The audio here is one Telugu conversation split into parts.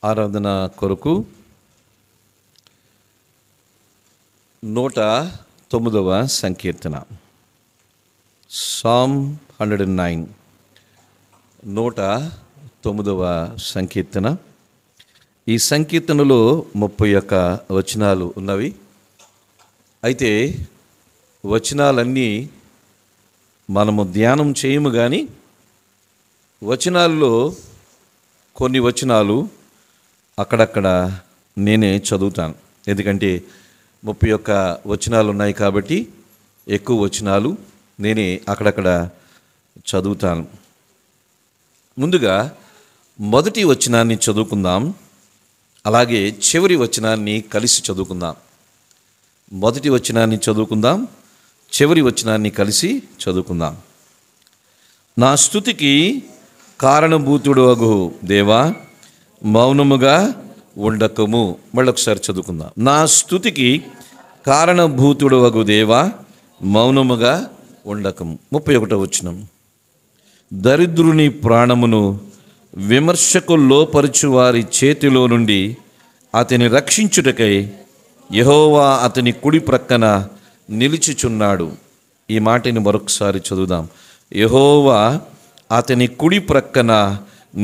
ఆరాధన కొరకు 109వ సంకీర్తన, సామ్ 109, 109వ సంకీర్తన. ఈ సంకీర్తనలో 31 వచనాలు ఉన్నవి. అయితే వచనాలన్నీ మనము ధ్యానం చేయము, కానీ వచనాల్లో కొన్ని వచనాలు అక్కడక్కడ నేనే చదువుతాను. ఎందుకంటే 31 వచనాలు ఉన్నాయి కాబట్టి ఎక్కువ వచనాలు నేనే అక్కడక్కడ చదువుతాను. ముందుగా మొదటి వచనాన్ని చదువుకుందాం, అలాగే చివరి వచనాన్ని కలిసి చదువుకుందాం. మొదటి వచనాన్ని చదువుకుందాం, చివరి వచనాన్ని కలిసి చదువుకుందాం. నా స్తుతికి కారణభూతుడు అగు దేవా, మౌనముగా ఉండకము. మళ్ళొకసారి చదువుకుందాం. నా స్తుతికి కారణభూతుడు అగు దేవా, మౌనముగా ఉండకము. 31వ వచనం. దరిద్రుని ప్రాణమును విమర్శకు లోపరుచు వారి చేతిలో నుండి అతని రక్షించుటకై యెహోవా అతని కుడి ప్రక్కన నిలిచిచున్నాడు. ఈ మాటని మరొకసారి చదువుదాం. యెహోవా అతని కుడి ప్రక్కన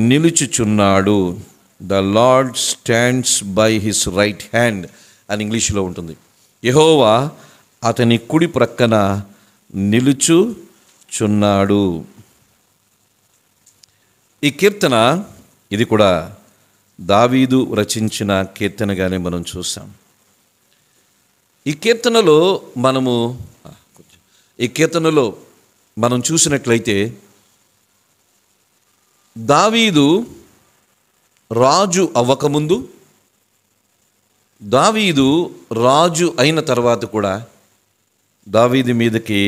నిలుచుచున్నాడు. The Lord stands by his right hand అని ఇంగ్లీష్లో ఉంటుంది. యెహోవా అతని కుడి ప్రక్కన నిలుచుచున్నాడు. ఈ కీర్తన, ఇది కూడా దావీదు రచించిన కీర్తనగానే మనం చూసాం. ఈ కీర్తనలో మనం చూసినట్లయితే దావీదు రాజు అవ్వకముందు, దావీదు రాజు అయిన తర్వాత కూడా దావీదు మీదకి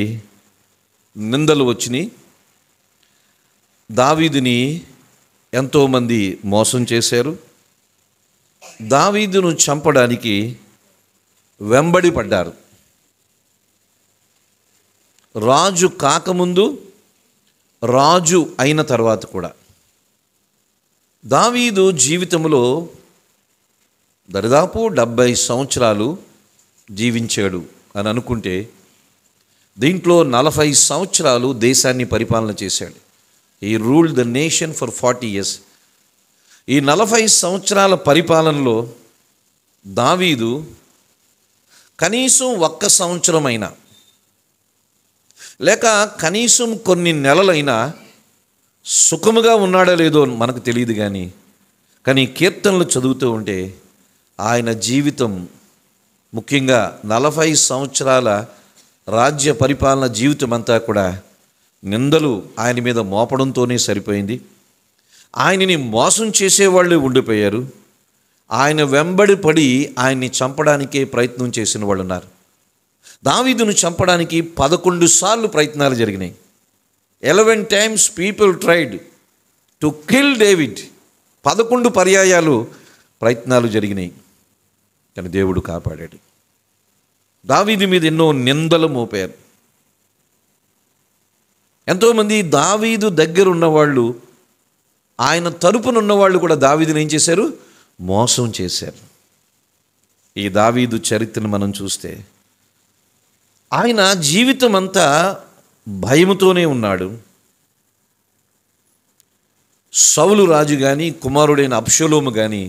నిందలు వచ్చినాయి. దావీదుని ఎంతోమంది మోసం చేశారు. దావీదును చంపడానికి వెంబడి పడ్డారు. రాజు కాకముందు, రాజు అయిన తర్వాత కూడా దావీదు జీవితంలో దరిదాపు 70 సంవత్సరాలు జీవించాడు అని అనుకుంటే, దీంట్లో 40 సంవత్సరాలు దేశాన్ని పరిపాలన చేశాడు. ఈ ruled the nation for 40 years. ఈ 40 సంవత్సరాల పరిపాలనలో దావీదు కనీసం 1 సంవత్సరమైనా, లేక కనీసం కొన్ని నెలలైనా సుఖముగా ఉన్నాడో లేదో మనకు తెలియదు, కానీ కీర్తనలు చదువుతూ ఉంటే ఆయన జీవితం, ముఖ్యంగా 40 సంవత్సరాల రాజ్య పరిపాలన జీవితం అంతా కూడా నిందలు ఆయన మీద మోపడంతోనే సరిపోయింది. ఆయనని మోసం చేసేవాళ్ళు ఉండిపోయారు. ఆయన వెంబడి పడి ఆయన్ని చంపడానికే ప్రయత్నం చేసిన వాళ్ళు ఉన్నారు. దావీదును చంపడానికి 11 సార్లు ప్రయత్నాలు జరిగినాయి. 11 times people tried to kill David. 11 పర్యాయాలు ప్రయత్నాలు జరిగినాయి, కానీ దేవుడు కాపాడాడు. దావీదు మీద ఎన్నో నిందలు మోపారు. ఎంతోమంది దావీదు దగ్గర ఉన్నవాళ్ళు, ఆయన తరపున ఉన్నవాళ్ళు కూడా దావీదుని ఏం చేశారు? మోసం చేశారు. ఈ దావీదు చరిత్రను మనం చూస్తే ఆయన జీవితం అంతా భయముతోనే ఉన్నాడు. సౌలు రాజు కానీ, కుమారుడైన అబ్షలోము కానీ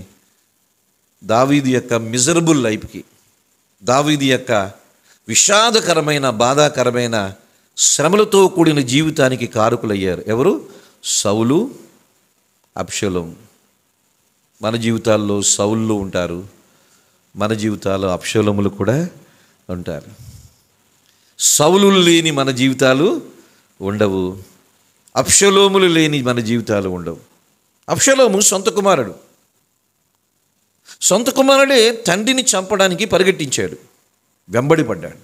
దావీదు యొక్క మిజరబుల్ లైఫ్కి, దావీదు యొక్క విషాదకరమైన, బాధాకరమైన, శ్రమలతో కూడిన జీవితానికి కారకులయ్యారు. ఎవరు? సౌలు, అబ్షలోము. మన జీవితాల్లో సౌళ్ళు ఉంటారు, మన జీవితాల్లో అబ్షలోములు కూడా ఉంటారు. సౌలు లేని మన జీవితాలు ఉండవు, అబ్షలోములు లేని మన జీవితాలు ఉండవు. అబ్షలోము సొంత కుమారుడు. సొంత కుమారుడే తండ్రిని చంపడానికి పరిగెట్టించాడు, వెంబడి పడ్డాడు.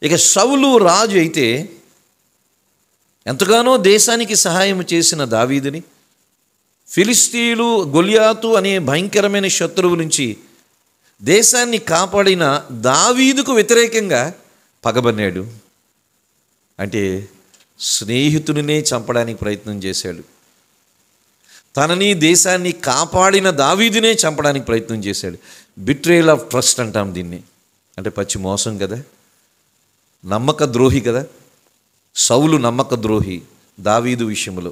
ఇక సౌలు రాజు అయితే ఎంతగానో దేశానికి సహాయం చేసిన దావీదుని ఫిలిస్తీయులు, గొలియాతు అనే భయంకరమైన శత్రువు నుంచి దేశాన్ని కాపాడిన దావీదుకు వ్యతిరేకంగా పగబన్నాడు. అంటే స్నేహితుడినే చంపడానికి ప్రయత్నం చేశాడు. తనని దేశాన్ని కాపాడిన దావీదునే చంపడానికి ప్రయత్నం చేశాడు. బిట్రేయల్ ఆఫ్ ట్రస్ట్ అంటాం దీన్ని. అంటే పచ్చి మోసం కదా, నమ్మక ద్రోహి కదా. సౌలు నమ్మక ద్రోహి దావీదు విషయంలో,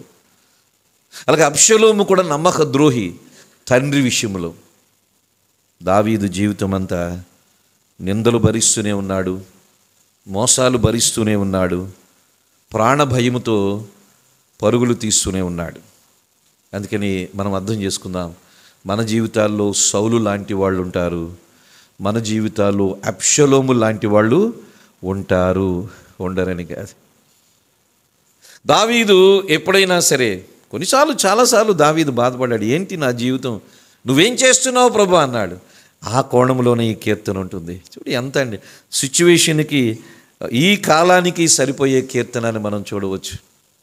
అలాగే అబ్షలోము కూడా నమ్మక ద్రోహి తండ్రి విషయంలో. దావీదు జీవితం అంతా నిందలు భరిస్తూనే ఉన్నాడు, మోసాలు భరిస్తూనే ఉన్నాడు, ప్రాణ భయముతో పరుగులు తీస్తూనే ఉన్నాడు. అందుకని మనం అర్థం చేసుకుందాం, మన జీవితాల్లో సౌలు లాంటి వాళ్ళు ఉంటారు, మన జీవితాల్లో అబ్షలోము లాంటి వాళ్ళు ఉంటారు, ఉండరని కాదు. దావీదు ఎప్పుడైనా సరే, కొన్నిసార్లు చాలాసార్లు దావీదు బాధపడ్డాడు. ఏంటి నా జీవితం, నువ్వేం చేస్తున్నావు ప్రభు అన్నాడు. ఆ కోణంలోనే ఈ కీర్తన ఉంటుంది. చూడు ఎంత అండి, సిచ్యువేషన్కి ఈ కాలానికి సరిపోయే కీర్తన అని మనం చూడవచ్చు.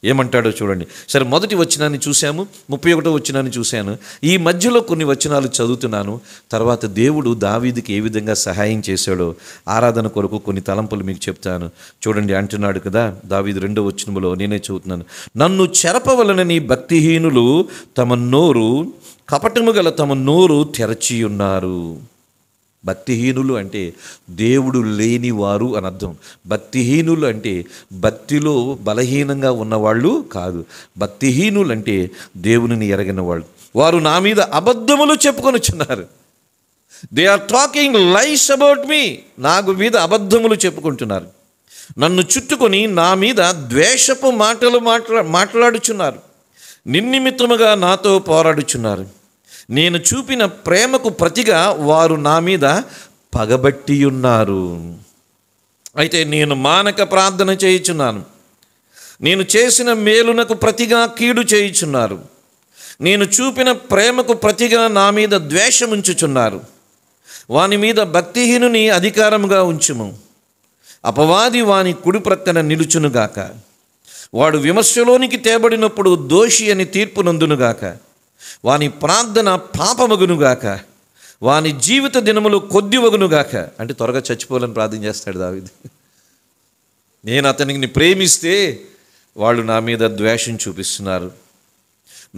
ఏమంటాడో చూడండి. సరే, మొదటి వచనాన్ని చూసాము, 31వ వచనాన్ని చూశాను. ఈ మధ్యలో కొన్ని వచనాలు చదువుతున్నాను. తర్వాత దేవుడు దావీదుకి ఏ విధంగా సహాయం చేశాడో ఆరాధన కొరకు కొన్ని తలంపులు మీకు చెప్తాను. చూడండి, అంటున్నాడు కదా దావీదు 2వ వచనములో, నేనే చదువుతున్నాను. నన్ను చెరపవలనని భక్తిహీనులు తమ నోరు, కపటము గల తమ నోరు తెరచి ఉన్నారు. భక్తిహీనులు అంటే దేవుడు లేనివారు అని అర్థం. భక్తిహీనులు అంటే భక్తిలో బలహీనంగా ఉన్నవాళ్ళు కాదు. భక్తిహీనులు అంటే దేవునిని ఎరగిన వాళ్ళు. వారు నా మీద అబద్ధములు చెప్పుకొనిచున్నారు. They are talking lies about me. నాకు మీద అబద్ధములు చెప్పుకుంటున్నారు. నన్ను చుట్టుకొని నా మీద ద్వేషపు మాటలు మాట్లాడుచున్నారు. నిన్నిమిత్తముగా నాతో పోరాడుచున్నారు. నేను చూపిన ప్రేమకు ప్రతిగా వారు నా మీద పగబట్టి ఉన్నారు. అయితే నేను మానక ప్రార్థన చేయుచున్నాను. నేను చేసిన మేలునకు ప్రతిగా కీడు చేయుచున్నారు. నేను చూపిన ప్రేమకు ప్రతిగా నా మీద ద్వేషముంచుచున్నారు. వాని మీద భక్తిహీనుని అధికారముగా ఉంచుము. అపవాది వాని కుడి ప్రక్కన నిలుచునుగాక. వాడు విమర్శలోనికి తేబడినప్పుడు దోషి అని తీర్పు నందునుగాక. వాని ప్రార్థన పాపమగునుగాక. వాని జీవిత దినములు కొద్దివగునుగాక. అంటే త్వరగా చచ్చిపోవాలని ప్రార్థన చేస్తాడు దావీదు. నేను అతనికి ప్రేమిస్తే వాళ్ళు నా మీద ద్వేషం చూపిస్తున్నారు.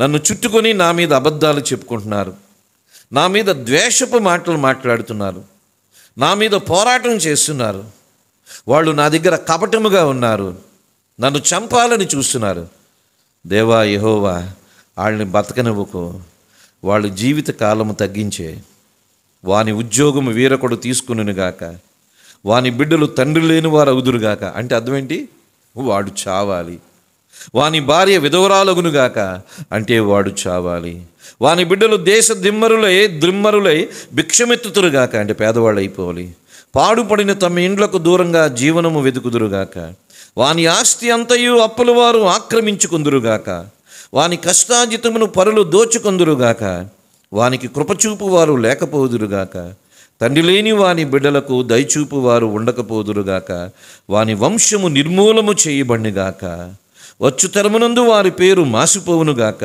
నన్ను చుట్టుకొని నా మీద అబద్ధాలు చెప్పుకుంటున్నారు. నా మీద ద్వేషపు మాటలు మాట్లాడుతున్నారు. నా మీద పోరాటం చేస్తున్నారు. వాళ్ళు నా దగ్గర కపటముగా ఉన్నారు. నన్ను చంపాలని చూస్తున్నారు. దేవా యెహోవా, వాళ్ళని బతకనివ్వకు. వాళ్ళు జీవిత కాలము తగ్గించే. వాని ఉద్యోగము వీరకుడు తీసుకునుగాక. వాని బిడ్డలు తండ్రి లేని వారు అవుదురుగాక. అంటే అర్థం ఏంటి? వాడు చావాలి. వాని భార్య విధవరాలగునుగాక. అంటే వాడు చావాలి. వాని బిడ్డలు దేశ ద్రిమ్మరులై భిక్షమెత్తుతురుగాక. అంటే పేదవాళ్ళు అయిపోవాలి. పాడుపడిన తమ ఇండ్లకు దూరంగా జీవనము వెతుకుదురుగాక. వాని ఆస్తి అంతయు అప్పుల వారు ఆక్రమించుకుందురుగాక. వాని కష్టాజితమును పరులు దోచుకొందురుగాక. వానికి కృపచూపు వారు లేకపోదురుగాక. తండ్రి లేని వాని బిడ్డలకు దయచూపు వారు ఉండకపోదురుగాక. వాని వంశము నిర్మూలము చేయబడినగాక. వచ్చు తరమునందు వారి పేరు మాసిపోవునుగాక.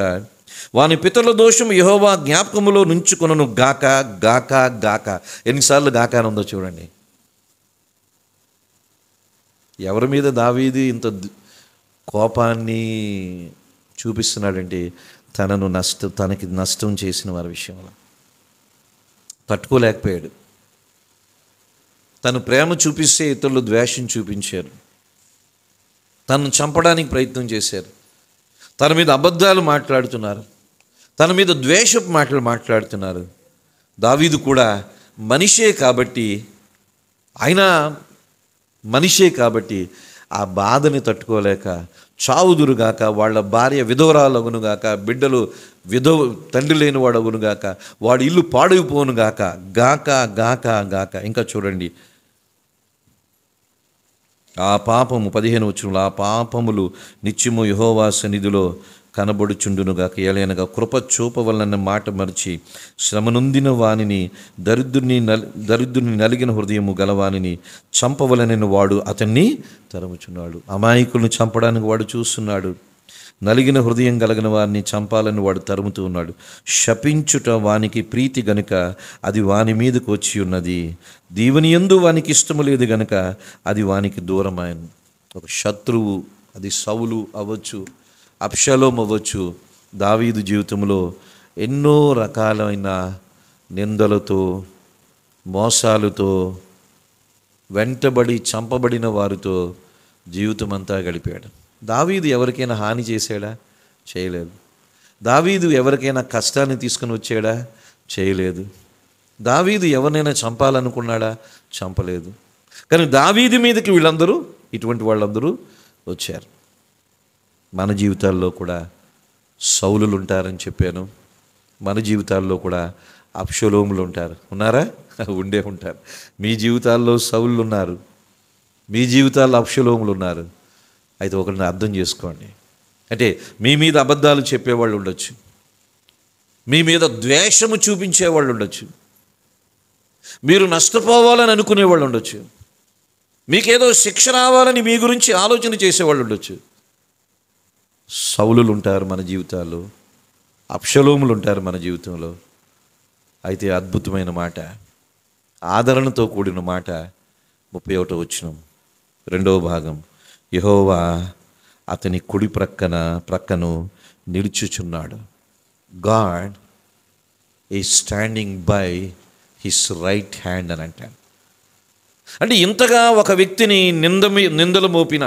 వాని పితరుల దోషము యెహోవా జ్ఞాపకములో నుంచుకొనును గాక. గాక గాక. ఎన్నిసార్లు గాక అని ఉందో చూడండి. ఎవరి మీద దావీదు ఇంత కోపాన్ని చూపిస్తున్నాడంటే తనకి నష్టం చేసిన వారి విషయంలో తట్టుకోలేకపోయాడు. తను ప్రేమ చూపిస్తే ఇతరులు ద్వేషం చూపించారు. తనను చంపడానికి ప్రయత్నం చేశారు. తన మీద అబద్ధాలు మాట్లాడుతున్నారు. తన మీద ద్వేషపు మాటలు మాట్లాడుతున్నారు. దావీదు కూడా మనిషే కాబట్టి, ఆ బాధని తట్టుకోలేక చావుదురుగాక. వాళ్ళ భార్య విధవరాలగునుగాక. బిడ్డలు తండ్రి లేని వాడు అగునుగాక. వాడి ఇల్లు పాడైపోనుగాక. గాక గాక గాక. ఇంకా చూడండి, ఆ పాపము 15 వచనంలో, ఆ పాపములు నిత్యము యెహోవా సన్నిధిలో కనబడుచుండునుగాక. ఏలైనగా కృప చూపవలన మాట మరిచి శ్రమనొందిన వానిని, దరిద్రుని నలిగిన హృదయము గలవానిని చంపవలనని వాడు అతన్ని తరుముచున్నాడు. అమాయకులను చంపడానికి వాడు చూస్తున్నాడు. నలిగిన హృదయం కలిగిన వారిని చంపాలని వాడు తరుముతూ ఉన్నాడు. శపించుట వానికి ప్రీతి గనుక అది వాని మీదకు వచ్చి ఉన్నది. దీవెని యందు వానికి ఇష్టము లేదు గనుక అది వానికి దూరమైనది. ఒక శత్రువు, అది సౌలు అవ్వచ్చు, అబ్షలోము అవ్వచ్చు, దావీదు జీవితంలో ఎన్నో రకాలైన నిందలతో, మోసాలతో, వెంటబడి చంపబడిన వారితో జీవితం అంతా గడిపాడు. దావీదు ఎవరికైనా హాని చేశాడా? చేయలేదు. దావీదు ఎవరికైనా కష్టాన్ని తీసుకుని వచ్చాడా? చేయలేదు. దావీదు ఎవరినైనా చంపాలనుకున్నాడా? చంపలేదు. కానీ దావీదు మీదకి వీళ్ళందరూ, ఇటువంటి వాళ్ళందరూ వచ్చారు. మన జీవితాల్లో కూడా సౌలులు ఉంటారని చెప్పాను. మన జీవితాల్లో కూడా అబ్షలోములు ఉంటారు. ఉన్నారా? ఉండే ఉంటారు. మీ జీవితాల్లో సౌలులు ఉన్నారు, మీ జీవితాల్లో అబ్షలోములు ఉన్నారు. అయితే ఒకరిని అర్థం చేసుకోండి. అంటే మీ మీద అబద్ధాలు చెప్పేవాళ్ళు ఉండొచ్చు, మీ మీద ద్వేషము చూపించేవాళ్ళు ఉండొచ్చు, మీరు నష్టపోవాలని అనుకునేవాళ్ళు ఉండొచ్చు, మీకేదో శిక్ష రావాలని మీ గురించి ఆలోచన చేసేవాళ్ళు ఉండొచ్చు. సౌలులు ఉంటారు మన జీవితాల్లో, అబ్షలోములు ఉంటారు మన జీవితంలో. అయితే అద్భుతమైన మాట, ఆదరణతో కూడిన మాట 31వ వచనం, 2వ భాగం. యెహోవా అతని కుడి ప్రక్కను నిలుచుచున్నాడు. God is standing by his right hand అని అంటాడు. అంటే ఇంతగా ఒక వ్యక్తిని నిందలు మోపిన,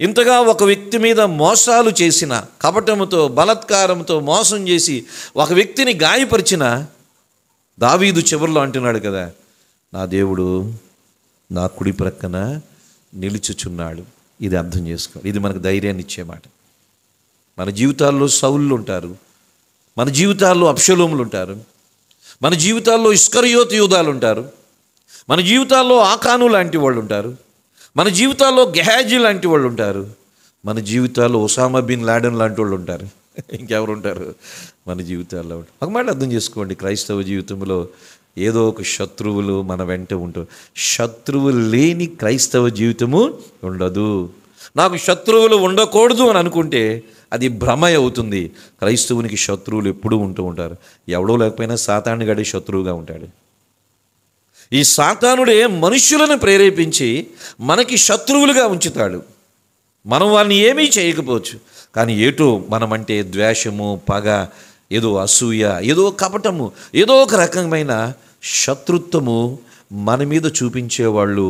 ఇంతగా ఒక వ్యక్తి మీద మోసాలు చేసిన, కపటముతో బలాత్కారంతో మోసం చేసి ఒక వ్యక్తిని గాయపరిచిన దావీదు చివరిలో అంటున్నాడు కదా, నా దేవుడు నా కుడి ప్రక్కన నిలుచుచున్నాడు. ఇది అర్థం చేసుకోండి. ఇది మనకు ధైర్యాన్ని ఇచ్చే మాట. మన జీవితాల్లో సౌలులు ఉంటారు, మన జీవితాల్లో అబ్షలోములు ఉంటారు, మన జీవితాల్లో ఇస్కరియోతు యూదాలు ఉంటారు, మన జీవితాల్లో ఆకాను లాంటి వాళ్ళు ఉంటారు, మన జీవితాల్లో గెహాజీ లాంటి వాళ్ళు ఉంటారు, మన జీవితాల్లో ఒసామా బిన్ లాడెన్ లాంటి వాళ్ళు ఉంటారు. ఇంకెవరు ఉంటారు మన జీవితాల్లో? ఒక మాట అర్థం చేసుకోండి, క్రైస్తవ జీవితంలో ఏదో ఒక శత్రువులు మన వెంట ఉంటారు. శత్రువులు లేని క్రైస్తవ జీవితము ఉండదు. నాకు శత్రువులు ఉండకూడదు అని అనుకుంటే అది భ్రమ అవుతుంది. క్రైస్తవునికి శత్రువులు ఎప్పుడూ ఉంటూ ఉంటారు. ఎవడో లేకపోయినా సాతాను గడే శత్రువుగా ఉంటాడు. ఈ సాతానుడే మనుష్యులను ప్రేరేపించి మనకి శత్రువులుగా ఉంచుతాడు. మనం వారిని ఏమీ చేయకపోవచ్చు, కానీ ఏటో మనమంటే ద్వేషము, పగ, ఏదో అసూయ, ఏదో కపటము, ఏదో ఒక రకమైన శత్రుత్వము మన మీద చూపించేవాళ్ళు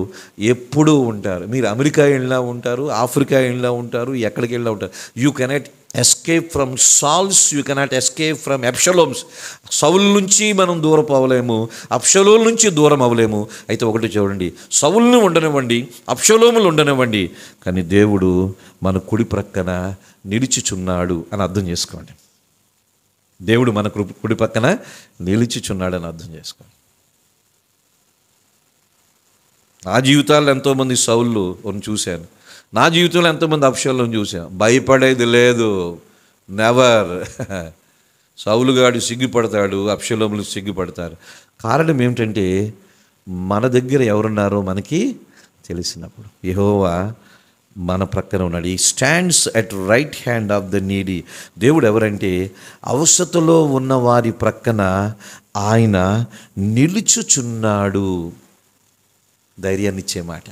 ఎప్పుడూ ఉంటారు. మీరు అమెరికా వెళ్ళినా ఉంటారు, ఆఫ్రికా వెళ్ళినా ఉంటారు, ఎక్కడికి వెళ్ళినా ఉంటారు. You cannot escape from Saul's, you cannot escape from Absalom's. Saul నుంచి మనం దూరం అవ్వలేము, అబ్షలోముల నుంచి దూరం అవ్వలేము. అయితే ఒకటి చూడండి, సౌలుని ఉండనివ్వండి, అబ్షలోములు ఉండనివ్వండి, కానీ దేవుడు మన కుడి ప్రక్కన నిలిచిచున్నాడు అని అర్థం చేసుకోండి. దేవుడు మన కుడి పక్కన నిలిచిచున్నాడు అని అర్థం చేసుకోండి. నా జీవితాల్లో ఎంతోమంది సౌళ్ళు చూశాను, నా జీవితంలో ఎంతోమంది అబ్షలోములను చూశాను. భయపడేది లేదు, నెవర్. సౌలుగాడు సిగ్గుపడతాడు, అబ్షలోములు సిగ్గుపడతారు. కారణం ఏమిటంటే మన దగ్గర ఎవరున్నారో మనకి తెలిసినప్పుడు. యెహోవా మన ప్రక్కన ఉన్నాడు. ఈ stands at right hand of the needy. దేవుడు ఎవరంటే అవసరతలో ఉన్న వారి ప్రక్కన ఆయన నిలుచుచున్నాడు. ధైర్యాన్ని ఇచ్చే మాట,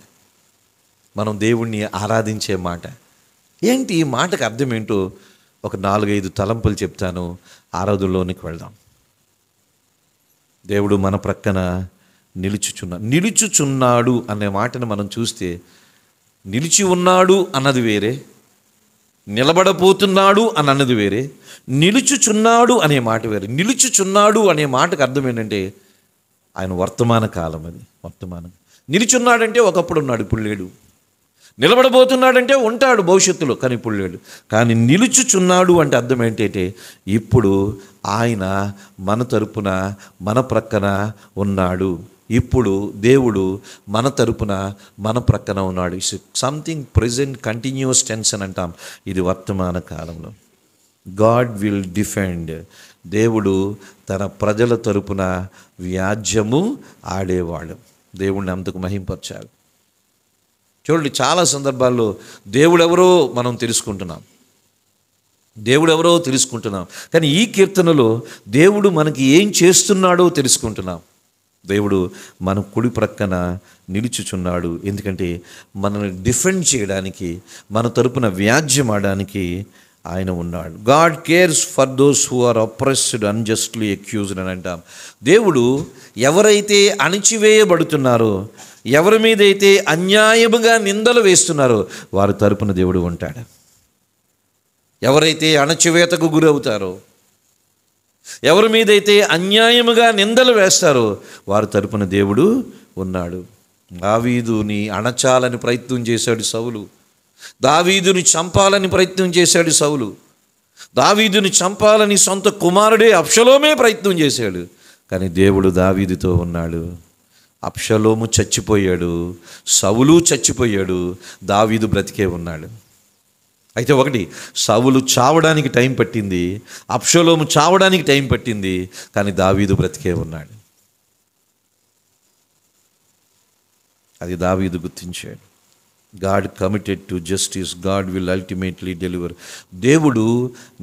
మనం దేవుణ్ణి ఆరాధించే మాట. ఏంటి ఈ మాటకు అర్థం ఏంటో ఒక 4-5 తలంపులు చెప్తాను, ఆరాధనలోనికి వెళ్దాం. దేవుడు మన ప్రక్కన నిలుచుచున్నాడు అనే మాటను మనం చూస్తే, నిలిచి ఉన్నాడు అన్నది వేరే, నిలబడపోతున్నాడు అని అన్నది వేరే, నిలుచుచున్నాడు అనే మాట వేరే. నిలుచుచున్నాడు అనే మాటకు అర్థం ఏంటంటే ఆయన వర్తమాన కాలం, అది వర్తమానం. నిలుచున్నాడంటే ఒకప్పుడు ఉన్నాడు, ఇప్పుడు లేడు. నిలబడబోతున్నాడంటే ఉంటాడు భవిష్యత్తులో, కానీ ఇప్పుడు లేడు. కానీ నిలుచుచున్నాడు అంటే అర్థం ఏంటంటే ఇప్పుడు ఆయన మన తరపున మన ప్రక్కన ఉన్నాడు. ఇప్పుడు దేవుడు మన తరపున మన ప్రక్కన ఉన్నాడు. It's something present continuous tense అని అంటాం. ఇది వర్తమాన కాలంలో. God will defend. దేవుడు తన ప్రజల తరపున వ్యాజ్యము ఆడేవాడు. దేవుణ్ణి అంతకు మహింపరచాలి. చూడండి, చాలా సందర్భాల్లో దేవుడెవరో మనం తెలుసుకుంటున్నాం, కానీ ఈ కీర్తనలో దేవుడు మనకి ఏం చేస్తున్నాడో తెలుసుకుంటున్నాం. దేవుడు మన కుడి ప్రక్కన నిలుచుచున్నాడు. ఎందుకంటే మనల్ని డిఫెండ్ చేయడానికి, మన తరపున వ్యాజ్యం ఆడడానికి ఆయన ఉన్నాడు. God cares for those who are oppressed unjustly accused అని అంటాం. దేవుడు ఎవరైతే అణిచివేయబడుతున్నారో, ఎవరి మీదైతే అన్యాయముగా నిందలు వేస్తున్నారో వారి తరపున దేవుడు ఉంటాడు. ఎవరైతే అణచివేతకు గురవుతారో, ఎవరి మీదైతే అన్యాయముగా నిందలు వేస్తారో వారి తరపున దేవుడు ఉన్నాడు. దావీదుని అణచాలని ప్రయత్నం చేశాడు సౌలు. దావీదుని చంపాలని ప్రయత్నం చేశాడు సౌలు. దావీదుని చంపాలని సొంత కుమారుడే అబ్షలోమే ప్రయత్నం చేశాడు. కానీ దేవుడు దావీదుతో ఉన్నాడు. అబ్షలోము చచ్చిపోయాడు, సౌలు చచ్చిపోయాడు, దావీదు బ్రతికే ఉన్నాడు. అయితే ఒకటి, సౌలు చావడానికి టైం పట్టింది, అబ్షలోము చావడానికి టైం పట్టింది, కానీ దావీదు బ్రతికే ఉన్నాడు. అది దావీదు గుర్తించాడు. God committed to justice, God will ultimately deliver. దేవుడు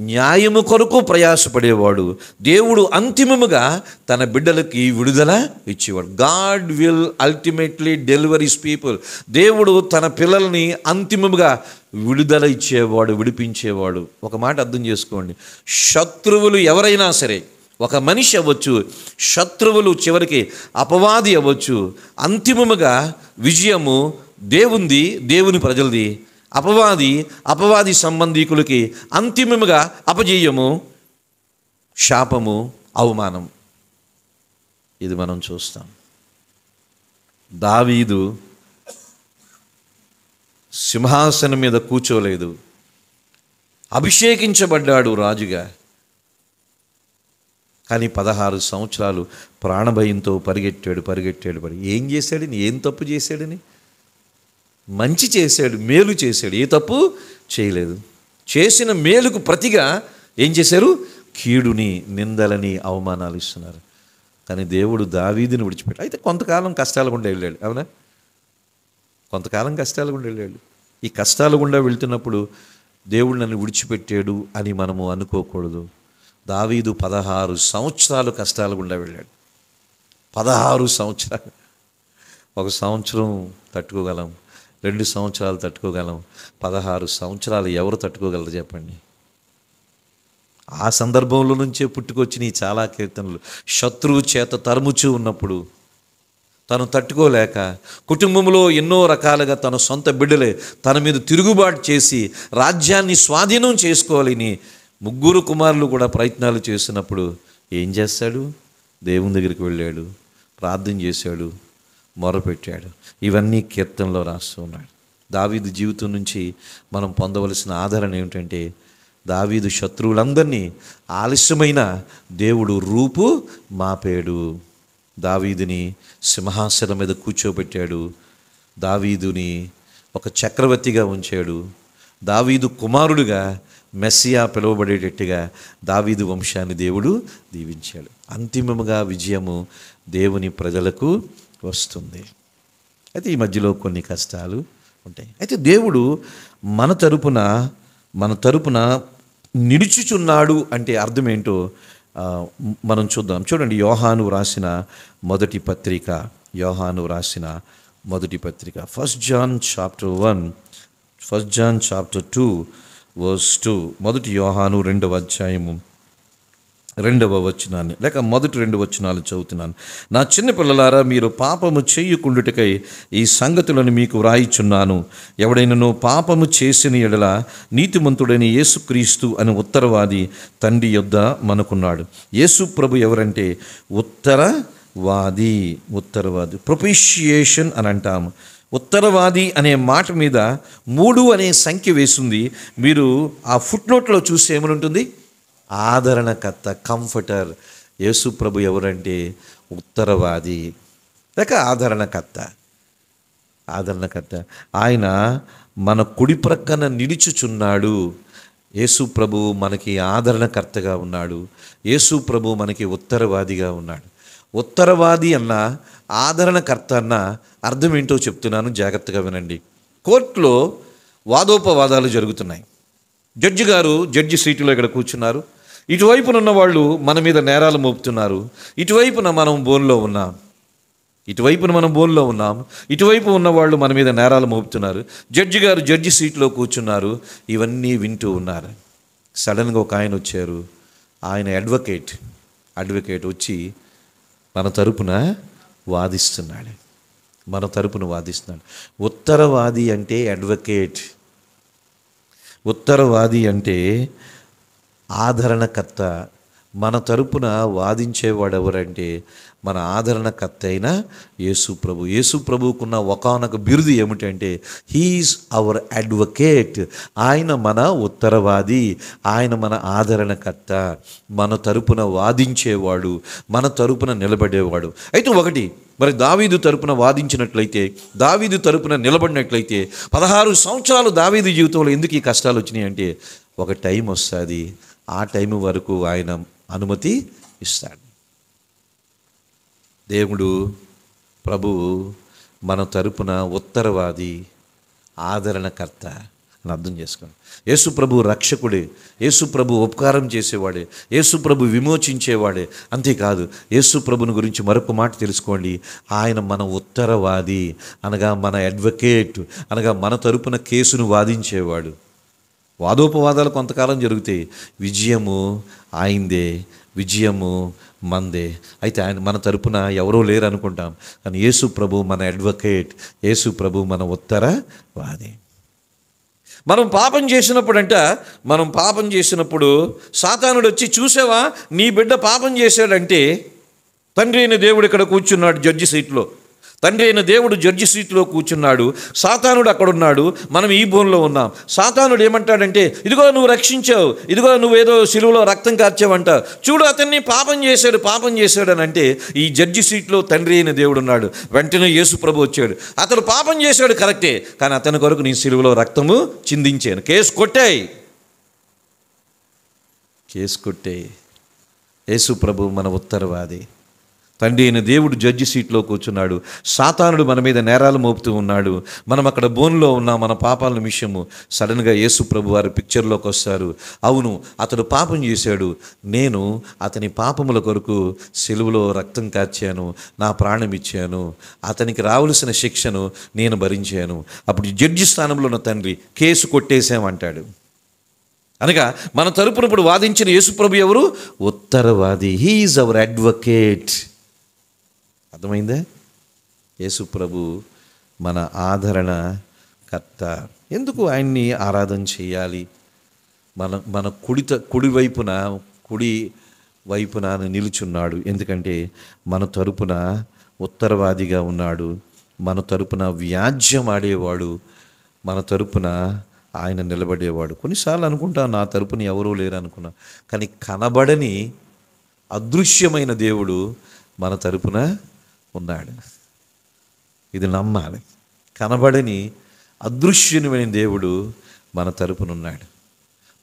న్యాయము కొరకు ప్రయాసపడేవాడు. దేవుడు అంతిమముగా తన బిడ్డలకి విడుదల ఇచ్చేవాడు. God will ultimately deliver his people. దేవుడు తన పిల్లల్ని అంతిమముగా విడుదల ఇచ్చేవాడు, విడిపించేవాడు. ఒక మాట అర్థం చేసుకోండి, శత్రువులు ఎవరైనా సరే, ఒక మనిషి అవ్వచ్చు, శత్రువులు చివరికి అపవాది అవ్వచ్చు, అంతిమముగా విజయము దేవుంది, దేవుని ప్రజలది. అపవాది సంబంధీకులకి అంతిమముగా అపజయము, శాపము, అవమానం. ఇది మనం చూస్తాం. దావీదు సింహాసనం మీద కూర్చోలేదు, అభిషేకించబడ్డాడు రాజుగా. కానీ 16 సంవత్సరాలు ప్రాణభయంతో పరిగెట్టాడు. ఏం చేశాడని, ఏం తప్పు చేశాడని? మంచి చేశాడు, మేలు చేశాడు, ఏ తప్పు చేయలేదు. చేసిన మేలుకు ప్రతిగా ఏం చేశారు? కీడుని, నిందలని, అవమానాలు ఇస్తున్నారు. కానీ దేవుడు దావీదుని విడిచిపెట్టాడు. అయితే కొంతకాలం కష్టాల గుండా వెళ్ళాడు. అవునా? కొంతకాలం కష్టాల గుండా వెళ్ళాడు. ఈ కష్టాల గుండా వెళ్తున్నప్పుడు దేవుడు నన్ను విడిచిపెట్టాడు అని మనము అనుకోకూడదు. దావీదు 16 సంవత్సరాలు కష్టాల గుండా వెళ్ళాడు. 16 సంవత్సరాలు. 1 సంవత్సరం తట్టుకోగలం, 2 సంవత్సరాలు తట్టుకోగలం, 16 సంవత్సరాలు ఎవరు తట్టుకోగలరు చెప్పండి? ఆ సందర్భంలో నుంచే పుట్టుకొచ్చినాయి చాలా కీర్తనలు. శత్రువు చేత తరుముచూ ఉన్నప్పుడు తను తట్టుకోలేక, కుటుంబంలో ఎన్నో రకాలుగా తన సొంత బిడ్డలే తన మీద తిరుగుబాటు చేసి రాజ్యాన్ని స్వాధీనం చేసుకోవాలని 3 కుమారులు కూడా ప్రయత్నాలు చేసినప్పుడు ఏం చేస్తాడు? దేవుని దగ్గరికి వెళ్ళాడు, ప్రార్థన చేశాడు, మొరపెట్టాడు. ఇవన్నీ కీర్తనలో రాస్తూ ఉన్నాడు. దావీదు జీవితం నుంచి మనం పొందవలసిన ఆదరణ ఏమిటంటే, దావీదు శత్రువులందరినీ ఆలస్యమైన దేవుడు రూపు మాపాడు. దావీదుని సింహాసనం మీద కూర్చోబెట్టాడు. దావీదుని ఒక చక్రవర్తిగా ఉంచాడు. దావీదు కుమారుడుగా మెస్సియా పిలువబడేటట్టుగా దావీదు వంశాన్ని దేవుడు దీవించాడు. అంతిమముగా విజయము దేవుని ప్రజలకు వస్తుంది. అయితే ఈ మధ్యలో కొన్ని కష్టాలు ఉంటాయి. అయితే దేవుడు మన తరపున నిలుచుచున్నాడు అంటే అర్థం ఏంటో మనం చూద్దాం. చూడండి, యోహాను రాసిన మొదటి పత్రిక, 1 John chapter 1, 1 John chapter 2 verse 2. మొదటి యోహాను 2వ అధ్యాయము 2వ వచనాన్ని లేక మొదటి 2 వచనాలు చదువుతున్నాను. నా చిన్న పిల్లలారా, మీరు పాపము చేయకుండుటకై ఈ సంగతులను మీకు వ్రాయిచున్నాను. ఎవడైనను పాపము చేసిన ఎడల నీతిమంతుడైన యేసుక్రీస్తు అని ఉత్తరవాది తండ్రి యొద్ద మనకున్నాడు. యేసు ప్రభు ఎవరంటే ఉత్తరవాది. ప్రొపిషియేషన్ అని అంటాము. ఉత్తరవాది అనే మాట మీద 3 అనే సంఖ్య వేసింది. మీరు ఆ ఫుట్ నోట్లో చూస్తే ఏమనుంటుంది? ఆదరణకర్త, కంఫర్టర్. యేసు ప్రభు ఎవరంటే ఉత్తరవాది లేక ఆదరణకర్త. ఆయన మన కుడి ప్రక్కన నిలుచుచున్నాడు. యేసు ప్రభు మనకి ఆదరణకర్తగా ఉన్నాడు. యేసు ప్రభు మనకి ఉత్తరవాదిగా ఉన్నాడు. ఉత్తరవాది అన్న, ఆదరణకర్త అన్న అర్థం ఏంటో చెప్తున్నాను, జాగ్రత్తగా వినండి. కోర్టులో వాదోపవాదాలు జరుగుతున్నాయి. జడ్జి సీటులో ఇక్కడ కూర్చున్నారు. ఇటువైపునున్న వాళ్ళు మన మీద నేరాలు మోపుతున్నారు. ఇటువైపున మనం బోన్లో ఉన్నాం. ఇటువైపు ఉన్న వాళ్ళు మన మీద నేరాలు మోపుతున్నారు. జడ్జి సీట్లో కూర్చున్నారు. ఇవన్నీ వింటూ ఉన్నారు. సడన్గా ఒక ఆయన వచ్చారు. ఆయన అడ్వకేట్ వచ్చి మన తరపున వాదిస్తున్నాడు. ఉత్తరవాది అంటే అడ్వకేట్, ఉత్తరవాది అంటే ఆదరణకర్త. మన తరపున వాదించేవాడు ఎవరంటే మన ఆదరణకర్త అయిన యేసు ప్రభువుకున్న ఒకానొక బిరుదు ఏమిటంటే హీఈస్ అవర్ అడ్వకేట్. ఆయన మన ఉత్తరవాది, ఆయన మన ఆదరణకర్త, మన తరపున వాదించేవాడు, మన తరపున నిలబడేవాడు. అయితే ఒకటి, మరి దావీదు తరపున వాదించినట్లయితే, దావీదు తరపున నిలబడినట్లయితే 16 సంవత్సరాలు దావీదు జీవితంలో ఎందుకు ఈ కష్టాలు వచ్చినాయి అంటే ఒక టైం వస్తుంది, ఆ టైం వరకు ఆయన అనుమతి ఇస్తాడు. దేవుడు ప్రభువు మన తరపున ఉత్తరవాది, ఆదరణకర్త అని అర్థం చేసుకోండి. యేసు ప్రభు రక్షకుడే, యేసు ప్రభు ఉపకారం చేసేవాడే, యేసు ప్రభు విమోచించేవాడే. అంతేకాదు యేసు ప్రభుని గురించి మరొక మాట తెలుసుకోండి, ఆయన మన ఉత్తరవాది అనగా మన అడ్వకేట్ అనగా మన తరపున కేసును వాదించేవాడు. వాదోపవాదాలు కొంతకాలం జరుగుతాయి, విజయము ఆయిందే, విజయము మందే. అయితే ఆయన మన తరపున ఎవరో లేరు అనుకుంటాం, కానీ యేసు ప్రభు మన అడ్వకేట్, యేసు ప్రభు మన ఉత్తరవాది. మనం పాపం చేసినప్పుడు సాతానుడు వచ్చి, చూసావా నీ బిడ్డ పాపం చేశాడంటే, తండ్రి అయిన దేవుడు ఇక్కడ కూర్చున్నాడు జడ్జి సీట్లో, తండ్రి అయిన దేవుడు జడ్జి సీట్లో కూర్చున్నాడు, సాతానుడు అక్కడున్నాడు, మనం ఈ బోన్లో ఉన్నాం. సాతానుడు ఏమంటాడంటే, ఇదిగో నువ్వు రక్షించావు, ఇదిగో నువ్వేదో సిలువలో రక్తం కార్చావంట, చూడు అతన్ని పాపం చేశాడు అని అంటే ఈ జడ్జి సీట్లో తండ్రి అయిన దేవుడు ఉన్నాడు. వెంటనే యేసు ప్రభు వచ్చాడు, అతను పాపం చేశాడు కరెక్టే, కానీ అతని కొరకు నీ సిలువలో రక్తము చిందించాను, కేసు కొట్టాయి. యేసు ప్రభు మన ఉత్తరవాది, తండ్రి అయిన దేవుడు జడ్జి సీట్లో కూర్చున్నాడు, సాతానుడు మన మీద నేరాలు మోపుతూ ఉన్నాడు, మనం అక్కడ బోన్లో ఉన్న మన పాపాల నిమిషము సడన్గా యేసు ప్రభు వారు పిక్చర్లోకి వస్తారు. అవును, అతడు పాపం చేశాడు, నేను అతని పాపముల కొరకు సిలువలో రక్తం కార్చాను, నా ప్రాణం ఇచ్చాను, అతనికి రావలసిన శిక్షను నేను భరించాను. అప్పుడు జడ్జి స్థానంలో ఉన్న తండ్రి కేసు కొట్టేశామంటాడు. అనగా మన తరపున ఇప్పుడు వాదించిన యేసు ప్రభు ఎవరు? ఉత్తరవాది. He is our advocate. అర్థమైందా? యేసు ప్రభు మన ఆదరణకర్త. ఎందుకు ఆయన్ని ఆరాధన చేయాలి? మన కుడి వైపున నిలుచున్నాడు, ఎందుకంటే మన తరపున ఉత్తరవాదిగా ఉన్నాడు, మన తరపున వ్యాజ్యం ఆడేవాడు, మన తరపున ఆయన నిలబడేవాడు. కొన్నిసార్లు అనుకుంటా నా తరపున ఎవరూ లేరు అనుకున్నా, కానీ కనబడని అదృశ్యమైన దేవుడు మన తరపున ఉన్నాడు. ఇది నమ్మాలి. కనబడని అదృశ్యమైన దేవుడు మన తరపున ఉన్నాడు.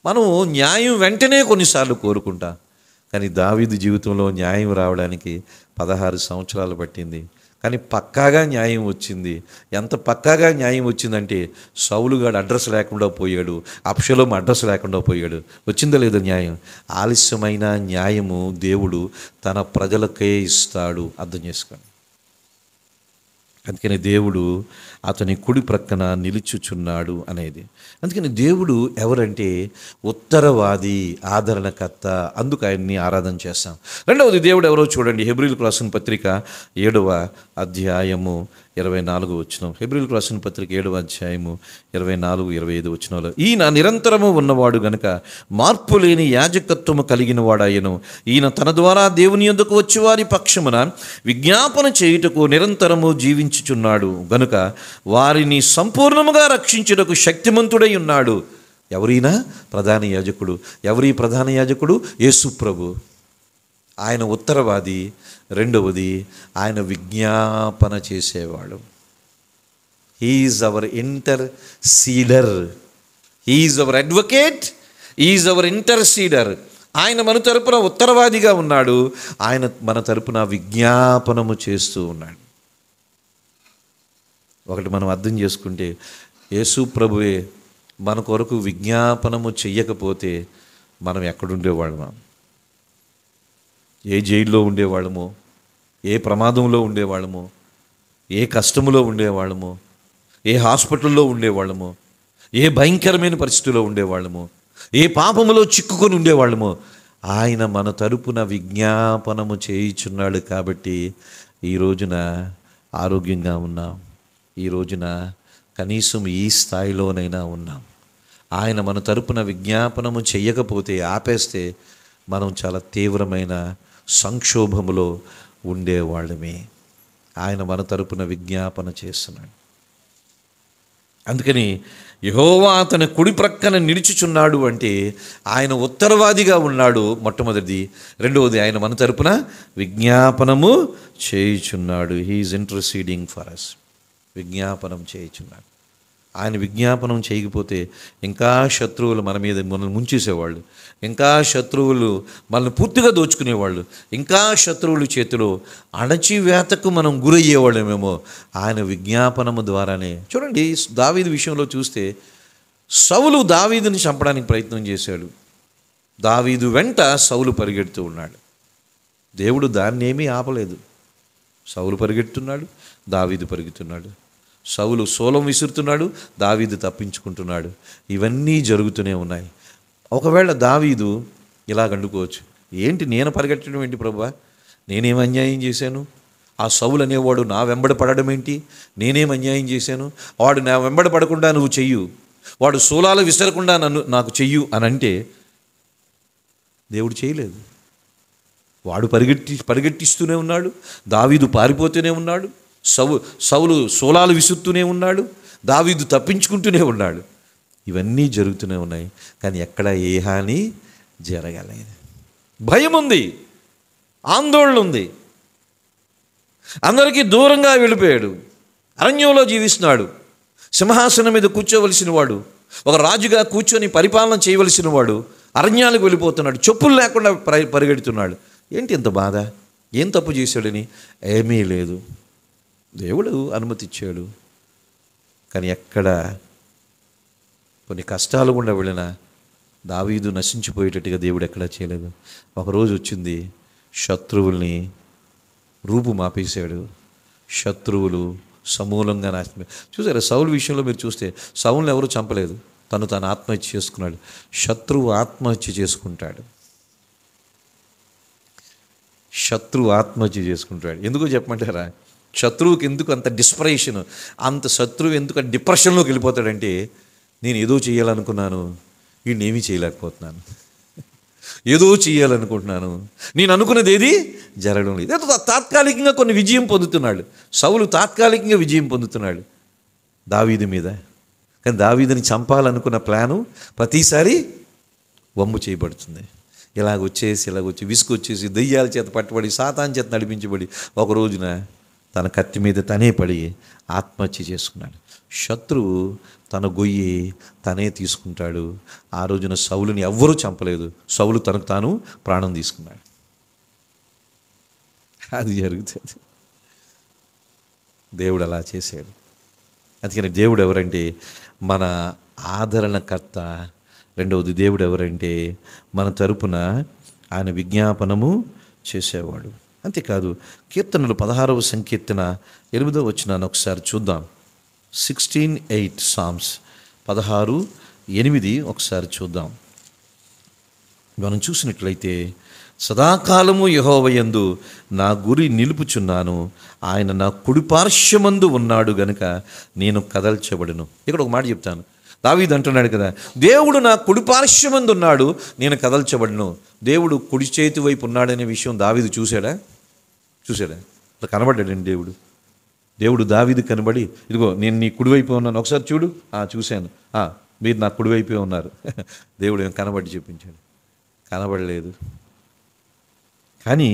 మనం న్యాయం వెంటనే కొన్నిసార్లు కోరుకుంటాం, కానీ దావీదు జీవితంలో న్యాయం రావడానికి 16 సంవత్సరాలు పట్టింది, కానీ పక్కాగా న్యాయం వచ్చింది. ఎంత పక్కాగా న్యాయం వచ్చిందంటే సౌలుగాడు అడ్రస్ లేకుండా పోయాడు, అబ్షలోము అడ్రస్ లేకుండా పోయాడు. వచ్చిందో లేదో న్యాయం? ఆలస్యమైన న్యాయము దేవుడు తన ప్రజలకే ఇస్తాడు. అర్థం చేసుకోండి. అందుకని దేవుడు అతని కుడి ప్రక్కన నిలుచుచున్నాడు అనేది. అందుకని దేవుడు ఎవరంటే ఉత్తరవాది, ఆదరణకర్త. అందుకు ఆయన్ని ఆరాధన చేస్తాం. రెండవది దేవుడు ఎవరో చూడండి. హెబ్రీయులకు రాసిన పత్రిక 7వ అధ్యాయము 24 వచనం. హెబ్రీయులకు రాసిన పత్రిక 7వ అధ్యాయము 24, 25 వచనంలో, ఈయన నిరంతరము ఉన్నవాడు గనుక మార్పు లేని యాజకత్వము కలిగిన వాడాయను. ఈయన తన ద్వారా దేవుని యొద్దకు వచ్చి వారి పక్షమున విజ్ఞాపన చేయుటకు నిరంతరము జీవించుచున్నాడు గనుక వారిని సంపూర్ణముగా రక్షించుటకు శక్తిమంతుడై ఉన్నాడు. ఎవరైనా ప్రధాన యాజకుడు. ఎవరి ప్రధాన యాజకుడు? యేసు ప్రభు. ఆయన ఉత్తరవాది. రెండవది, ఆయన విజ్ఞాపన చేసేవాడు. He is our intercessor. He is our advocate, he is our intercessor. ఆయన మన తరపున ఉత్తరవాదిగా ఉన్నాడు, ఆయన మన తరపున విజ్ఞాపనము చేస్తూ ఉన్నాడు. ఒకటి మనం అర్థం చేసుకుంటే, యేసు ప్రభువే మన కొరకు విజ్ఞాపనము చెయ్యకపోతే మనం ఎక్కడుండేవాళ్ళమో, ఏ జైల్లో ఉండేవాళ్ళమో, ఏ ప్రమాదంలో ఉండేవాళ్ళమో, ఏ కష్టములో ఉండేవాళ్ళమో, ఏ హాస్పిటల్లో ఉండేవాళ్ళమో, ఏ భయంకరమైన పరిస్థితుల్లో ఉండేవాళ్ళమో. ఏ పాపములో చిక్కుకొని ఉండేవాళ్ళమో ఆయన మన తరపున విజ్ఞాపనము చేయుచున్నాడు. కాబట్టి ఈ రోజున ఆరోగ్యంగా ఉన్నాం, ఈ రోజున కనీసం ఈ స్థాయిలోనైనా ఉన్నాం. ఆయన మన తరపున విజ్ఞాపనము చెయ్యకపోతే, ఆపేస్తే మనం చాలా తీవ్రమైన సంక్షోభములో ఉండేవాళ్ళమే. ఆయన మన తరపున విజ్ఞాపన చేస్తున్నాడు. అందుకని యెహోవా అతని కుడి ప్రక్కన నిలుచుచున్నాడు అంటే ఆయన ఉత్తరవాదిగా ఉన్నాడు, మొట్టమొదటిది. రెండవది, ఆయన మన తరపున విజ్ఞాపనము చేయుచున్నాడు. He is interceding for us. విజ్ఞాపనం చేయుచున్నాడు. ఆయన విజ్ఞాపనం చేయకపోతే ఇంకా శత్రువులు మన మీద మనల్ని ముంచేసేవాళ్ళు, ఇంకా శత్రువులు మనల్ని పూర్తిగా దోచుకునేవాళ్ళు, ఇంకా శత్రువుల చేతిలో అణచివేతకు మనం గురయ్యేవాళ్ళమేమో. ఆయన విజ్ఞాపనము ద్వారానే. చూడండి, దావీదు విషయంలో చూస్తే సౌలు దావీదుని చంపడానికి ప్రయత్నం చేశాడు. దావీదు వెంట సౌలు పరిగెడుతూ ఉన్నాడు. దేవుడు దాన్ని ఏమీ ఆపలేదు. సౌలు పరిగెడుతున్నాడు, దావీదు పరిగెడుతున్నాడు. సౌలు శూలం విసురుతున్నాడు, దావీదు తప్పించుకుంటున్నాడు. ఇవన్నీ జరుగుతూనే ఉన్నాయి. ఒకవేళ దావీదు ఇలాగ అనుకోవచ్చు, ఏంటి నేను పరిగెట్టడం ఏంటి ప్రభువా, నేనేం అన్యాయం చేశాను? ఆ సౌలు అనేవాడు నా వెంబడ పడడం ఏంటి? నేనేం అన్యాయం చేశాను? వాడు నా వెంబడ పడకుండా నువ్వు చెయ్యు, వాడు శూలాలు విసరకుండా నాకు చెయ్యు అని అంటే దేవుడు చేయలేదు. వాడు పరిగెట్టిస్తూనే ఉన్నాడు, దావీదు పారిపోతూనే ఉన్నాడు, సౌలు శూలాలు విసురుతూనే ఉన్నాడు, దావీదు తప్పించుకుంటూనే ఉన్నాడు. ఇవన్నీ జరుగుతూనే ఉన్నాయి, కానీ ఎక్కడ ఏ హాని జరగలేదు. భయం ఉంది, ఆందోళన ఉంది. అందరికీ దూరంగా వెళ్ళిపోయాడు, అరణ్యంలో జీవిస్తున్నాడు. సింహాసనం మీద కూర్చోవలసిన వాడు, ఒక రాజుగా కూర్చొని పరిపాలన చేయవలసిన వాడు అరణ్యాలకు వెళ్ళిపోతున్నాడు, చెప్పులు లేకుండా పరిగెడుతున్నాడు. ఏంటి ఇంత బాధ? ఏం తప్పు చేశాడని? ఏమీ లేదు, దేవుడు అనుమతి ఇచ్చాడు. కానీ ఎక్కడ కొన్ని కష్టాలు గుండా వెళ్ళినా దావీదు నశించిపోయేటట్టుగా దేవుడు ఎక్కడా చేయలేదు. ఒకరోజు వచ్చింది, శత్రువుల్ని రూపుమాపేశాడు. శత్రువులు సమూలంగా నాశనం. చూసారా, సౌలు విషయంలో మీరు చూస్తే సౌలుని ఎవరు చంపలేదు, తను ఆత్మహత్య చేసుకున్నాడు. శత్రువు ఆత్మహత్య చేసుకుంటాడు. శత్రువు ఆత్మహత్య చేసుకుంటాడు. ఎందుకో చెప్పమంటారా? శత్రువుకి ఎందుకు అంత డిస్పరేషన్, అంత శత్రువు ఎందుకు డిప్రెషన్లోకి వెళ్ళిపోతాడంటే, నేను ఏదో చేయాలనుకున్నాను, వీడినేమీ చేయలేకపోతున్నాను, ఏదో చేయాలనుకుంటున్నాను, నేను అనుకున్నది ఏది జరగడం లేదు. ఏదో తాత్కాలికంగా కొన్ని విజయం పొందుతున్నాడు. సౌలు తాత్కాలికంగా విజయం పొందుతున్నాడు దావీదు మీద. కానీ దావీదుని చంపాలనుకున్న ప్లాను ప్రతిసారి వమ్ము చేయబడుతుంది. ఇలాగొచ్చి విసుకొచ్చేసి దెయ్యాల చేత పట్టుబడి సాతాన్ చేత నడిపించబడి ఒక రోజున తన కత్తి మీద తనే పడి ఆత్మహత్య చేసుకున్నాడు. శత్రువు తన గొయ్యి తనే తీసుకుంటాడు. ఆ రోజున సౌలుని ఎవ్వరూ చంపలేదు, సౌలు తనకు తాను ప్రాణం తీసుకున్నాడు. అది జరుగుతుంది. దేవుడు అలా చేశాడు. అందుకని దేవుడు ఎవరంటే మన ఆదరణకర్త. రెండవది, దేవుడు ఎవరంటే మన తరపున ఆయన విజ్ఞాపనము చేసేవాడు. అంతేకాదు, కీర్తనలు 16వ సంకీర్తన 8వ వచనాన్ని ఒకసారి చూద్దాం. 16:8 సామ్స్ 16:8 ఒకసారి చూద్దాం. మనం చూసినట్లయితే, సదాకాలము యెహోవా యందు నా గురి నిలుపుచున్నాను, ఆయన నా కుడిపార్శ్వమందు ఉన్నాడు గనుక నేను కదల్చబడును. ఇక్కడ ఒక మాట చెప్తాను. దావీదు అంటున్నాడు కదా, దేవుడు నా కుడిపార్శ్వమందు ఉన్నాడు, నేను కదల్చబడును. దేవుడు కుడి చేతి వైపు ఉన్నాడనే విషయం దావీదు చూశాడా? కనబడ్డాడండి దేవుడు దావీదు కనబడి, ఇదిగో నేను నీ కుడివైపు ఉన్నాను, ఒకసారి చూడు. చూశాను, మీరు నా కుడివైపే ఉన్నారు. దేవుడు ఏం కనబడి చెప్పించాడు? కనబడలేదు. కానీ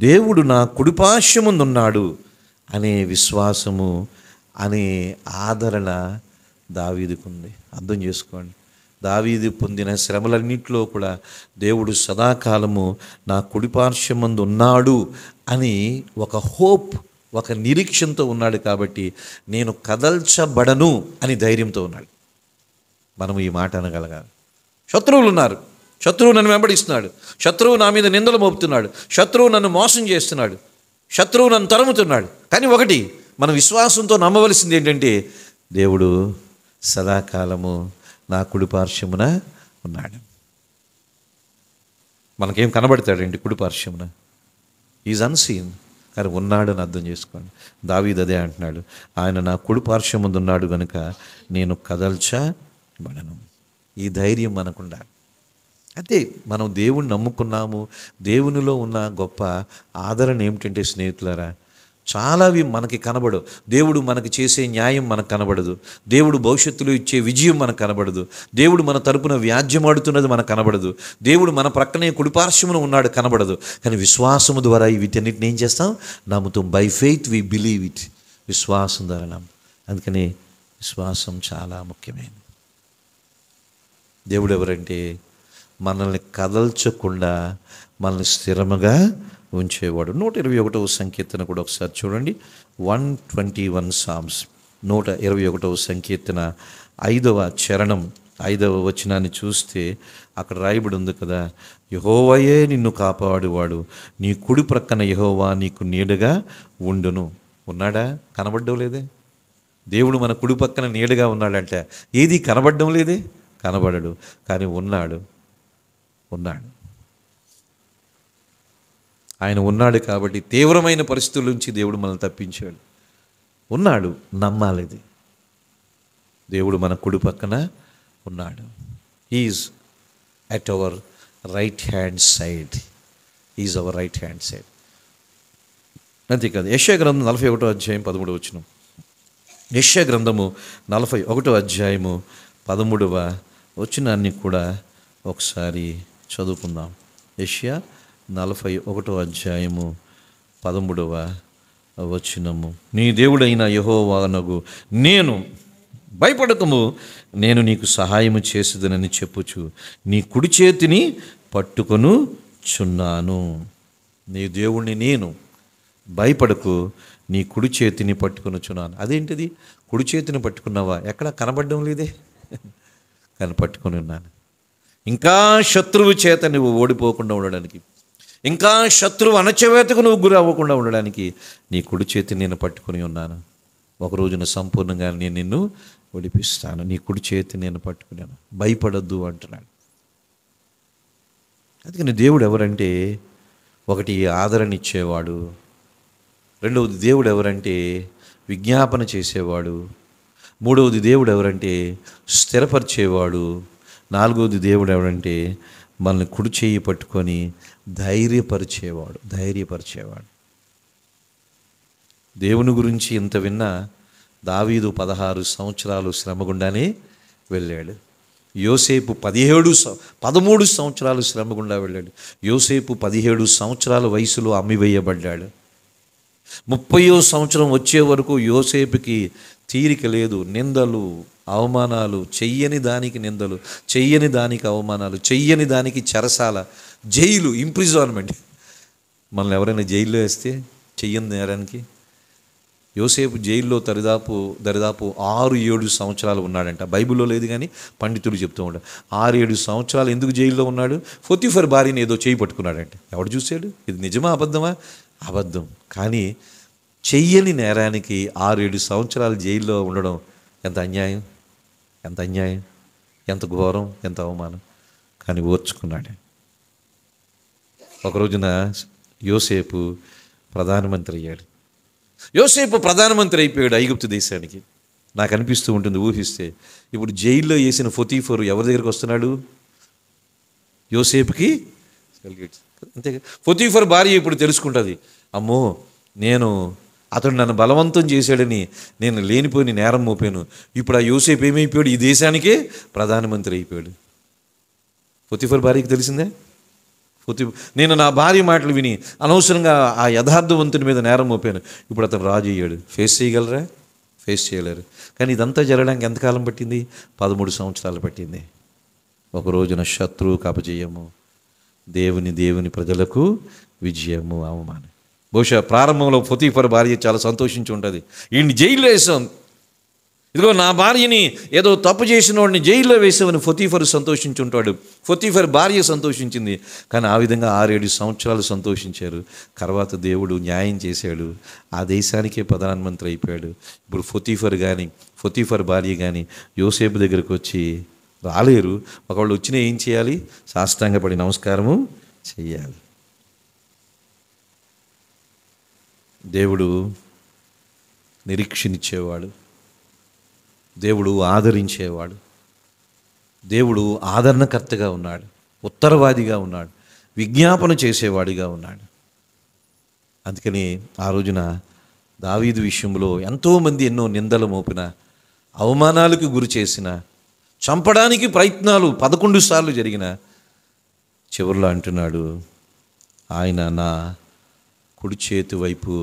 దేవుడు నా కుడిపార్శ్వమందు ఉన్నాడు అనే విశ్వాసము, అనే ఆదరణ దావీదుకుంది. అర్థం చేసుకోండి, దావీదు పొందిన శ్రమలన్నింటిలో కూడా దేవుడు సదాకాలము నా కుడిపార్శ్వమందు ఉన్నాడు అని ఒక హోప్, ఒక నిరీక్షణతో ఉన్నాడు. కాబట్టి నేను కదల్చబడను అని ధైర్యంతో ఉన్నాడు. మనము ఈ మాట అనగలగాలి. శత్రువులు ఉన్నారు, శత్రువు నన్ను వెంబడిస్తున్నాడు, శత్రువు నా మీద నిందలు మోపుతున్నాడు, శత్రువు నన్ను మోసం చేస్తున్నాడు, శత్రువు నన్ను తరుముతున్నాడు. కానీ ఒకటి మన విశ్వాసంతో నమ్మవలసింది ఏంటంటే, దేవుడు సదాకాలము నా కుడిపార్శ్వమున ఉన్నాడు. మనకేం కనబడతాడండి కుడి పార్శ్వమున? ఈజ్ అన్సీన్, కానీ ఉన్నాడని అర్థం చేసుకోండి. దావీదు అదే అంటున్నాడు, ఆయన నా కుడి పార్శ్వం ముందు ఉన్నాడు కనుక నేను కదల్చబడను. ఈ ధైర్యం మనకుండాలి. అయితే మనం దేవుణ్ణి నమ్ముకున్నాము. దేవునిలో ఉన్న గొప్ప ఆదరణ ఏమిటంటే స్నేహితులారా, చాలావి మనకి కనబడవు. దేవుడు మనకి చేసే న్యాయం మనకు కనబడదు. దేవుడు భవిష్యత్తులో ఇచ్చే విజయం మనకు కనబడదు. దేవుడు మన తరపున వ్యాజ్యమాడుతున్నది మనకు కనబడదు. దేవుడు మన ప్రక్కనే కుడిపార్శ్వమున ఉన్నాడు కనబడదు. కానీ విశ్వాసము ద్వారా వీటన్నిటిని ఏం చేస్తాం? నమ్ముతాం. By faith we believe it. విశ్వాసం ద్వారా నమ్ము. అందుకని విశ్వాసం చాలా ముఖ్యమైనది. దేవుడు ఎవరంటే మనల్ని కదల్చకుండా మనల్ని స్థిరముగా ఉంచేవాడు. 121వ సంకీర్తన కూడా ఒకసారి చూడండి. 121 సామ్స్, 121వ సంకీర్తన 5వ చరణం 5వ వచనాన్ని చూస్తే అక్కడ రాయబడి ఉంది కదా, యెహోవాయే నిన్ను కాపాడువాడు, నీ కుడి ప్రక్కన యెహోవా నీకు నీడగా ఉండును. ఉన్నాడా? కనబడ్డం లేదే. దేవుడు మన కుడి పక్కన నీడగా ఉన్నాడంటే ఏది కనబడ్డం లేదే, కనబడడు, కానీ ఉన్నాడు. ఆయన ఉన్నాడు కాబట్టి తీవ్రమైన పరిస్థితుల నుంచి దేవుడు మనల్ని తప్పించాడు. ఉన్నాడు, నమ్మాలి. ఇది దేవుడు మన కుడి పక్కన ఉన్నాడు. Is at our right hand side. Is our right hand side. అంతేకాదు, యెషయా గ్రంథం 41వ అధ్యాయం 13వ వచనం. యెషయా గ్రంథము 41వ అధ్యాయము 13వ వచనాన్ని కూడా ఒకసారి చదువుకుందాం. యెషయా 41వ అధ్యాయము 13వ వచనము. నీ దేవుడైన యెహోవానగు నేను, భయపడకము, నేను నీకు సహాయము చేసేదనని చెప్పుచు నీ కుడి చేతిని పట్టుకొనుచున్నాను. నీ దేవుణ్ణి నేను, భయపడకు, నీ కుడి చేతిని పట్టుకొనుచున్నాను. అదేంటిది? కుడి చేతిని పట్టుకున్నావా? ఎక్కడ కనబడడం లేదే, కానీ పట్టుకొని ఉన్నాను. ఇంకా శత్రువు చేత నువ్వు ఓడిపోకుండా ఉండడానికి, ఇంకా శత్రువు అణచివేతకు నువ్వు గురి అవ్వకుండా ఉండడానికి నీ కుడి చేతిని నేను పట్టుకొని ఉన్నాను. ఒక రోజున సంపూర్ణంగా నేను నిన్ను ఓడిపిస్తాను. నీ కుడి చేతిని నేను పట్టుకున్నాను, భయపడద్దు అంటున్నాడు. అందుకని దేవుడు ఎవరంటే, ఒకటి ఆదరణ ఇచ్చేవాడు, రెండవది దేవుడు ఎవరంటే విజ్ఞాపన చేసేవాడు, మూడవది దేవుడు ఎవరంటే స్థిరపరిచేవాడు, నాలుగవది దేవుడు ఎవరంటే మనల్ని కుడి చేయి పట్టుకొని ధైర్యపరిచేవాడు. దేవుని గురించి ఇంత విన్నా దావీదు 16 సంవత్సరాలు శ్రమ గుండానే వెళ్ళాడు. యోసేపు 13 సంవత్సరాలు శ్రమ గుండా వెళ్ళాడు. యోసేపు 17 సంవత్సరాల వయసులో అమ్మివేయబడ్డాడు. 30వ సంవత్సరం వచ్చే వరకు యోసేపుకి తీరిక లేదు. నిందలు, అవమానాలు, చెయ్యని దానికి నిందలు, చెయ్యని దానికి అవమానాలు, చెయ్యని దానికి చెరసాల, జైలు, ఇంప్రిజన్మెంట్. మనల్ని ఎవరైనా జైల్లో వేస్తే చెయ్యని నేరానికి, యోసేపు జైల్లో దరిదాపు 6-7 సంవత్సరాలు ఉన్నాడంట. బైబిల్లో లేదు కానీ పండితులు చెప్తూ ఉంటాడు. 6-7 సంవత్సరాలు ఎందుకు జైల్లో ఉన్నాడు? పొతిఫర్ భార్యని ఏదో చేయి పట్టుకున్నాడంట. ఎవడు చూశాడు? ఇది నిజమా అబద్ధమా? అబద్ధం. కానీ చెయ్యని నేరానికి 6-7 సంవత్సరాలు జైల్లో ఉండడం ఎంత అన్యాయం, ఎంత ఘోరం, ఎంత అవమానం. కానీ ఓర్చుకున్నాడు. ఒక రోజున యోసేపు ప్రధానమంత్రి అయ్యాడు. యోసేపు ప్రధానమంత్రి అయిపోయాడు ఐగుప్తు దేశానికి. నాకు అనిపిస్తూ ఉంటుంది ఊహిస్తే, ఇప్పుడు జైల్లో వేసిన పొతీఫరు ఎవరి దగ్గరికి వస్తున్నాడు? యోసేపుకి. అంతే. పొతీఫర్ భార్య ఇప్పుడు తెలుసుకుంటుంది, అమ్మో అతడు నన్ను బలవంతం చేశాడని నేను లేనిపోయిన నేరం మోపాను. ఇప్పుడు ఆ యోసేపు ఏమైపోయాడు? ఈ దేశానికే ప్రధానమంత్రి అయిపోయాడు. పొతీఫర్ భార్యకి తెలిసిందే. నేను నా భార్య మాటలు విని అనవసరంగా ఆ యథార్థవంతుని మీద నేరం మోపాను. ఇప్పుడు అతను రాజు అయ్యాడు. ఫేస్ చేయగలరా? ఫేస్ చేయలేరు. కానీ ఇదంతా జరగడానికి ఎంతకాలం పట్టింది? 13 సంవత్సరాలు పట్టింది. ఒక రోజున శత్రువుకు అపజయము, దేవుని ప్రజలకు విజయము, అవమానం. బహుశా ప్రారంభంలో పొతీఫర్ భార్య చాలా సంతోషించి ఉంటుంది. ఈయన్ని జైల్లో వేసాం, ఇదిగో నా భార్యని ఏదో తప్పు చేసిన వాడిని జైల్లో వేసామని పొతీఫర్ సంతోషించి ఉంటాడు. పొతీఫర్ భార్య సంతోషించింది. కానీ ఆ విధంగా 6-7 సంవత్సరాలు సంతోషించారు. తర్వాత దేవుడు న్యాయం చేశాడు. ఆ దేశానికే ప్రధానమంత్రి అయిపోయాడు. ఇప్పుడు పొతీఫర్ భార్య కానీ యోసేపు దగ్గరికి వచ్చి, రాలేరు. ఒకళ్ళు వచ్చినా ఏం చేయాలి? సాష్టాంగపడి నమస్కారము చెయ్యాలి. దేవుడు నిరీక్షనిచ్చేవాడు, దేవుడు ఆదరించేవాడు, దేవుడు ఆదరణకర్తగా ఉన్నాడు, ఉత్తరవాదిగా ఉన్నాడు, విజ్ఞాపన చేసేవాడిగా ఉన్నాడు. అందుకని ఆ రోజున దావీదు విషయంలో ఎంతోమంది ఎన్నో నిందలు మోపిన, అవమానాలకు గురి చేసిన, చంపడానికి ప్రయత్నాలు 11 సార్లు జరిగిన, చివరిలో అంటున్నాడు, ఆయన నా కుడి చేతి వైపు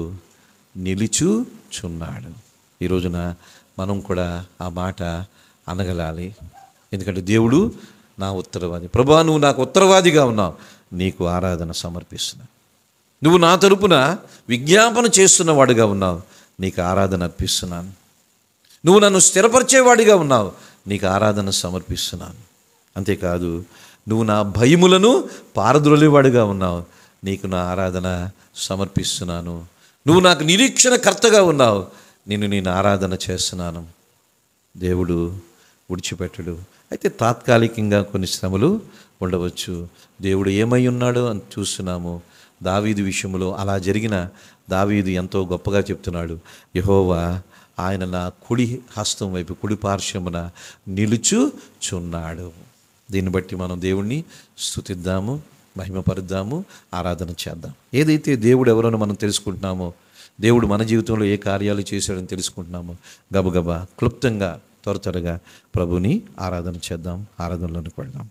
నిలుచుచున్నాడు. ఈ రోజున మనం కూడా ఆ మాట అనగలాలి. ఎందుకంటే దేవుడు నా ఉత్తరవాది. ప్రభువా, నువ్వు నాకు ఉత్తరవాదిగా ఉన్నావు, నీకు ఆరాధన సమర్పిస్తున్నా. నువ్వు నా తరపున విజ్ఞాపన చేస్తున్నవాడిగా ఉన్నావు, నీకు ఆరాధన అర్పిస్తున్నాను. నువ్వు నన్ను స్థిరపరిచేవాడిగా ఉన్నావు, నీకు ఆరాధన సమర్పిస్తున్నాను. అంతేకాదు, నువ్వు నా భయములను పారద్రోలేవాడిగా ఉన్నావు, నీకు నా ఆరాధన సమర్పిస్తున్నాను. నువ్వు నాకు నిరీక్షణకర్తగా ఉన్నావు, నేను ఆరాధన చేస్తున్నాను. దేవుడు విడిచిపెట్టడు. అయితే తాత్కాలికంగా కొన్ని శ్రమలు ఉండవచ్చు. దేవుడు ఏమై ఉన్నాడో అని చూస్తున్నాము. దావీదు విషయంలో అలా జరిగిన దావీదు ఎంతో గొప్పగా చెప్తున్నాడు, యెహోవా ఆయన నా కుడి హస్తం వైపు, కుడి పార్శ్వమున నిలుచుచున్నాడు. దీన్ని బట్టి మనం దేవుణ్ణి స్తుతిద్దాము, మహిమపరుద్దాము, ఆరాధన చేద్దాం. ఏదైతే దేవుడు ఎవరో మనం తెలుసుకుంటున్నామో, దేవుడు మన జీవితంలో ఏ కార్యాలు చేశాడని తెలుసుకుంటున్నామో, గబగబా క్లుప్తంగా త్వరగా ప్రభుని ఆరాధన చేద్దాం. ఆరాధనలోకి వెళ్దాం.